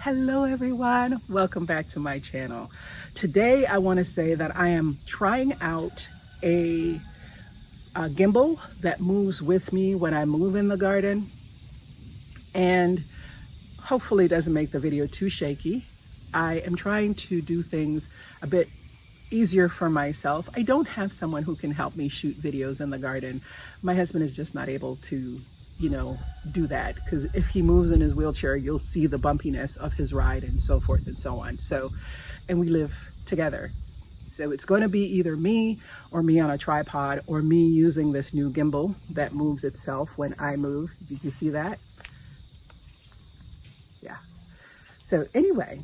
Hello everyone, welcome back to my channel. Today I want to say that I am trying out a gimbal that moves with me when I move in the garden, and hopefully doesn't make the video too shaky. I am trying to do things a bit easier for myself. I don't have someone who can help me shoot videos in the garden. My husband is just not able to do that, because if he moves in his wheelchair, you'll see the bumpiness of his ride and so forth and so on. And we live together. So it's going to be either me or me on a tripod, or me using this new gimbal that moves itself when I move. Did you see that? Yeah. So anyway,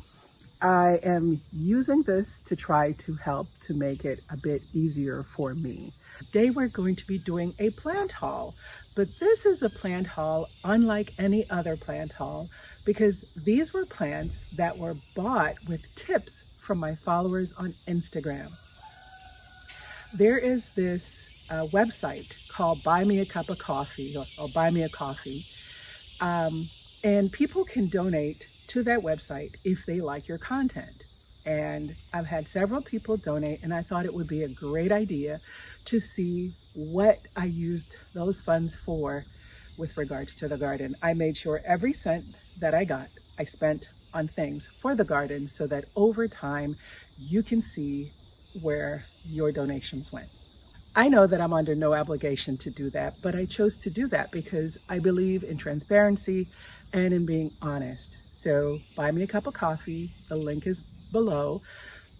I am using this to try to help to make it a bit easier for me. Today we're going to be doing a plant haul. But this is a plant haul unlike any other plant haul, because these were plants that were bought with tips from my followers on Instagram. There is this website called Buy Me a Cup of Coffee, or Buy Me a Coffee, and people can donate to that website if they like your content. And I've had several people donate, and I thought it would be a great idea to see what I used those funds for with regards to the garden. I made sure every cent that I got, I spent on things for the garden, so that over time you can see where your donations went. I know that I'm under no obligation to do that, but I chose to do that because I believe in transparency and in being honest. So buy me a cup of coffee. The link is below.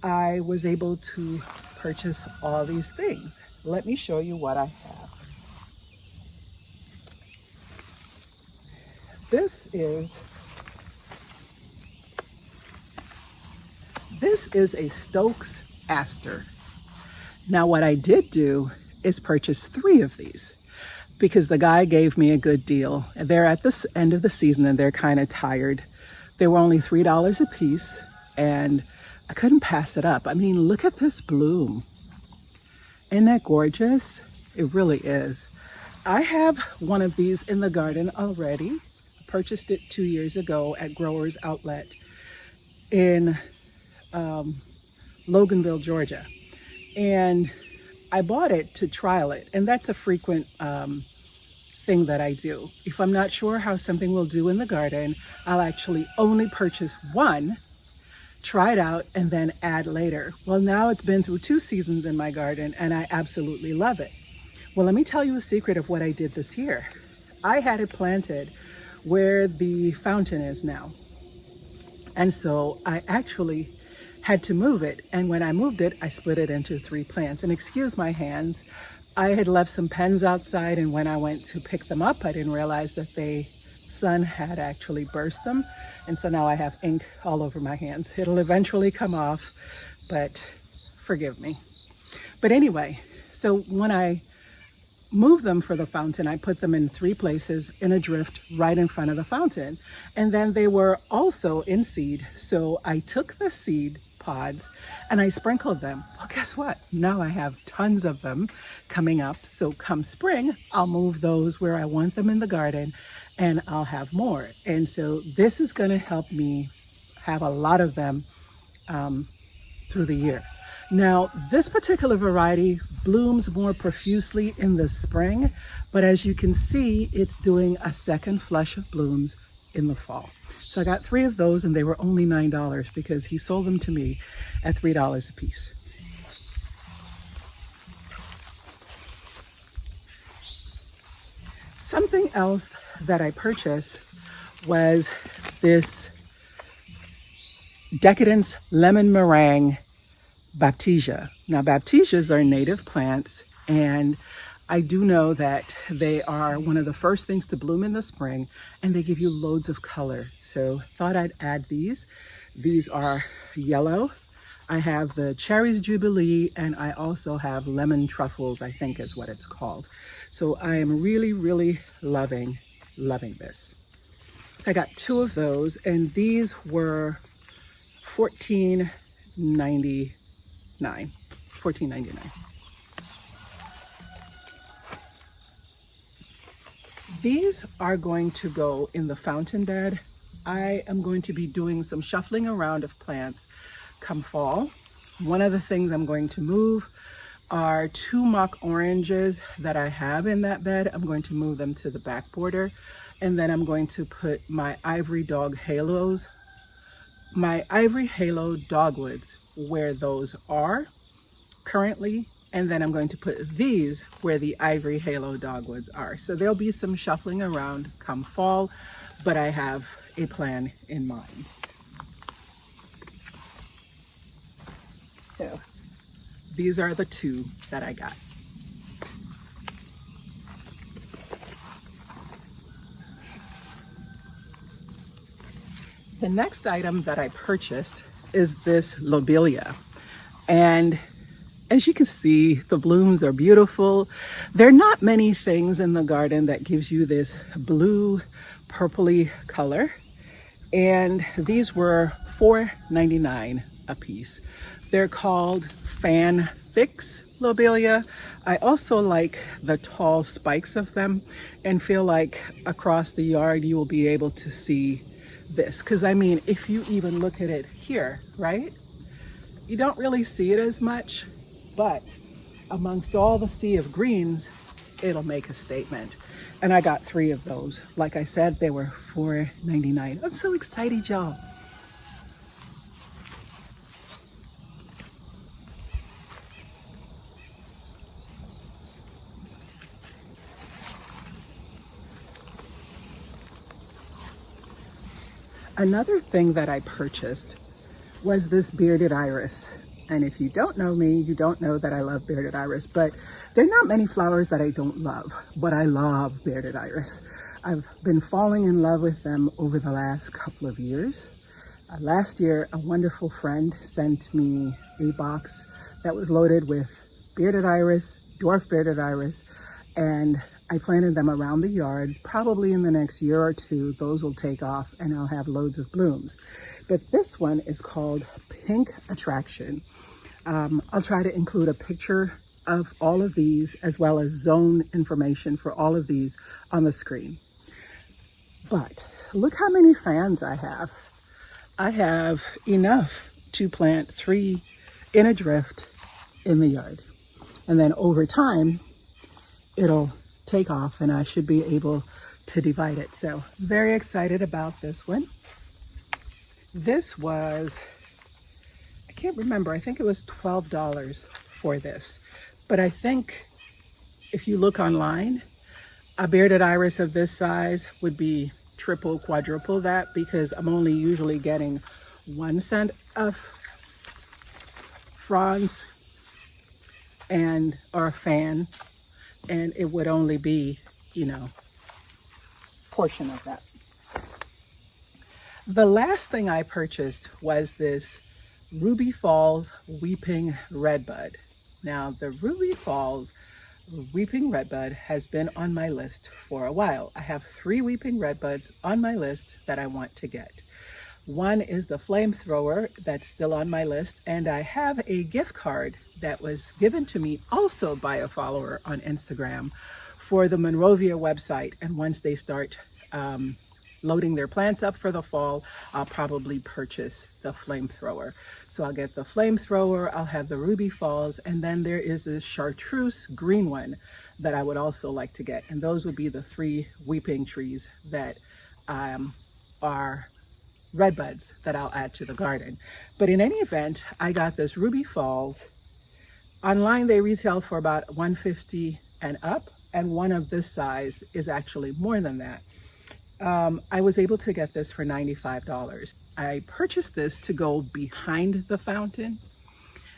I was able to purchase all these things. Let me show you what I have. This is a Stokes Aster. Now what I did do is purchase 3 of these because the guy gave me a good deal. They're at the end of the season and they're kind of tired. They were only $3 a piece, and I couldn't pass it up. I mean, look at this bloom. Isn't that gorgeous? It really is. I have one of these in the garden already. I purchased it 2 years ago at Growers Outlet in Loganville, Georgia. And I bought it to trial it. And that's a frequent thing that I do. If I'm not sure how something will do in the garden, I'll actually only purchase one, try it out, and then add later. Well, now it's been through 2 seasons in my garden and I absolutely love it. Well, let me tell you a secret of what I did this year. I had it planted where the fountain is now. And so I actually had to move it. And when I moved it, I split it into 3 plants. And excuse my hands, I had left some pens outside, and when I went to pick them up, I didn't realize that the sun had actually burst them. And so now I have ink all over my hands. It'll eventually come off, but forgive me. But anyway, so when I moved them for the fountain, I put them in 3 places in a drift right in front of the fountain. And then they were also in seed. So I took the seed pods and I sprinkled them. Well, guess what? Now I have tons of them coming up. So come spring, I'll move those where I want them in the garden, and I'll have more. And so this is going to help me have a lot of them through the year. Now, this particular variety blooms more profusely in the spring, but as you can see, it's doing a second flush of blooms in the fall. So I got 3 of those, and they were only $9 because he sold them to me at $3 a piece. Something else that I purchased was this Decadence Lemon Meringue Baptisia. Now, Baptisias are native plants, and I do know that they are one of the first things to bloom in the spring, and they give you loads of color. So thought I'd add these. These are yellow. I have the Cherries Jubilee, and I also have Lemon Truffles, I think is what it's called. So I am really, really loving this. So I got 2 of those, and these were $14.99. These are going to go in the fountain bed. I am going to be doing some shuffling around of plants come fall. One of the things I'm going to move are 2 mock oranges that I have in that bed. I'm going to move them to the back border, and then I'm going to put my ivory halo dogwoods where those are currently, and then I'm going to put these where the ivory halo dogwoods are. So there'll be some shuffling around come fall, but I have a plan in mind. So these are the 2 that I got. The next item that I purchased is this lobelia. And as you can see, the blooms are beautiful. There are not many things in the garden that gives you this blue, purpley color. And these were $4.99 a piece. They're called Fan Fix lobelia. I also like the tall spikes of them and feel like across the yard you will be able to see this. Because I mean, if you even look at it here, right? You don't really see it as much, but amongst all the sea of greens, it'll make a statement. And I got 3 of those. Like I said, they were $4.99. I'm so excited, y'all. Another thing that I purchased was this bearded iris. And if you don't know me, you don't know that I love bearded iris, but there are not many flowers that I don't love, but I love bearded iris. I've been falling in love with them over the last couple of years. Last year, a wonderful friend sent me a box that was loaded with bearded iris, dwarf bearded iris, and I planted them around the yard. Probably in the next year or 2, those will take off and I'll have loads of blooms. But this one is called Pink Attraction. I'll try to include a picture of all of these as well as zone information for all of these on the screen. But look how many fans I have. I have enough to plant 3 in a drift in the yard. And then over time, it'll take off and I should be able to divide it. So very excited about this one. This was, I can't remember, I think it was $12 for this. But I think if you look online, a bearded iris of this size would be triple, quadruple that, because I'm only usually getting 1 cent of fronds or a fan, and it would only be, portion of that. The last thing I purchased was this Ruby Falls Weeping Redbud. Now, the Ruby Falls Weeping Redbud has been on my list for a while. I have 3 Weeping Redbuds on my list that I want to get. One is the flamethrower that's still on my list, and I have a gift card that was given to me also by a follower on Instagram for the Monrovia website. And once they start loading their plants up for the fall, I'll probably purchase the flamethrower. So I'll get the flamethrower, I'll have the Ruby Falls, and then there is this chartreuse green one that I would also like to get. And those would be the 3 weeping trees that are redbuds that I'll add to the garden. But in any event, I got this Ruby Falls. Online, they retail for about $150 and up, and one of this size is actually more than that. I was able to get this for $95. I purchased this to go behind the fountain,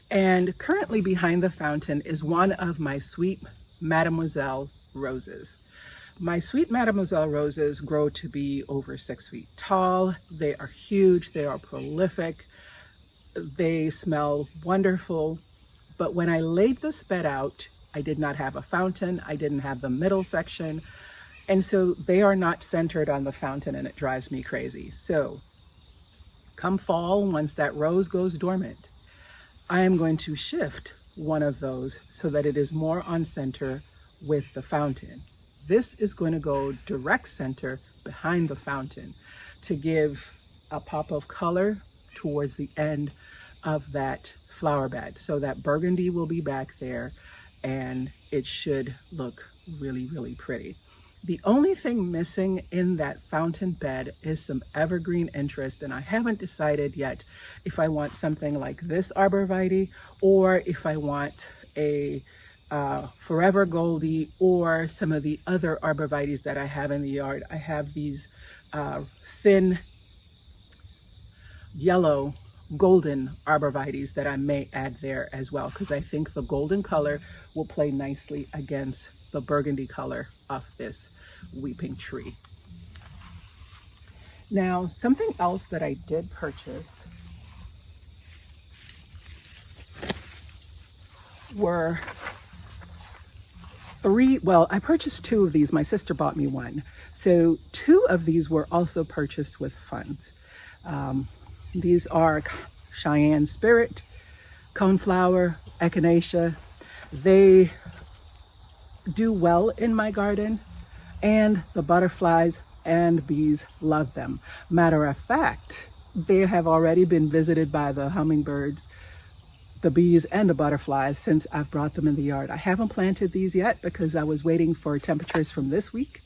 and currently behind the fountain is one of my Sweet Mademoiselle roses. My Sweet Mademoiselle roses grow to be over 6 feet tall. They are huge, they are prolific, they smell wonderful. But when I laid this bed out, I did not have a fountain, I didn't have the middle section, and so they are not centered on the fountain, and it drives me crazy. So come fall, once that rose goes dormant, I am going to shift one of those so that it is more on center with the fountain. This is going to go direct center behind the fountain. to give a pop of color towards the end of that flower bed. So that burgundy will be back there and it should look really, really pretty. The only thing missing in that fountain bed is some evergreen interest, and I haven't decided yet if I want something like this arborvitae or if I want a Forever Goldie or some of the other arborvitaes that I have in the yard. I have these thin yellow golden arborvitaes that I may add there as well, because I think the golden color will play nicely against the burgundy color of this weeping tree. Now, something else that I did purchase were I purchased 2 of these. My sister bought me 1. So 2 of these were also purchased with funds. These are Cheyenne Spirit, coneflower, echinacea. They do well in my garden, and the butterflies and bees love them. Matter of fact, they have already been visited by the hummingbirds, the bees, and the butterflies since I've brought them in the yard. I haven't planted these yet because I was waiting for temperatures from this week.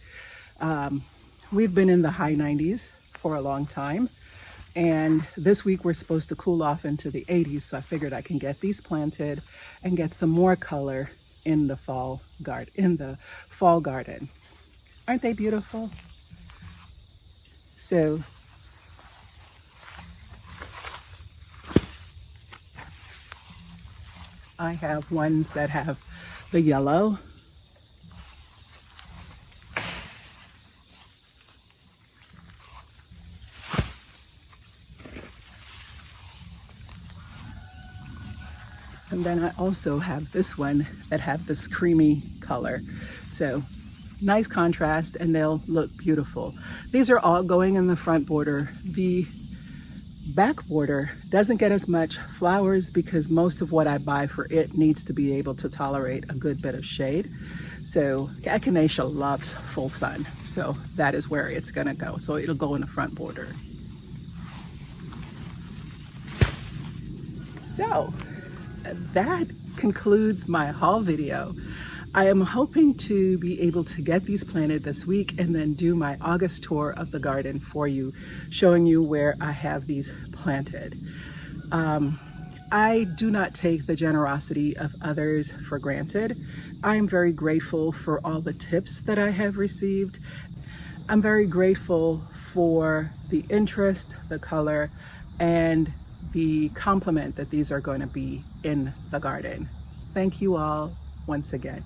We've been in the high 90s for a long time, and this week we're supposed to cool off into the 80s, so I figured I can get these planted and get some more color in the fall garden. Aren't they beautiful? So I have ones that have the yellow, and then I also have this one that have this creamy color. So nice contrast, and they'll look beautiful. These are all going in the front border. The back border doesn't get as much flowers because most of what I buy for it needs to be able to tolerate a good bit of shade. So echinacea loves full sun, so that is where it's gonna go. So it'll go in the front border. So that concludes my haul video. I am hoping to be able to get these planted this week and then do my August tour of the garden for you, showing you where I have these planted. I do not take the generosity of others for granted. I am very grateful for all the tips that I have received. I'm very grateful for the interest, the color, and the compliment that these are going to be in the garden. Thank you all once again.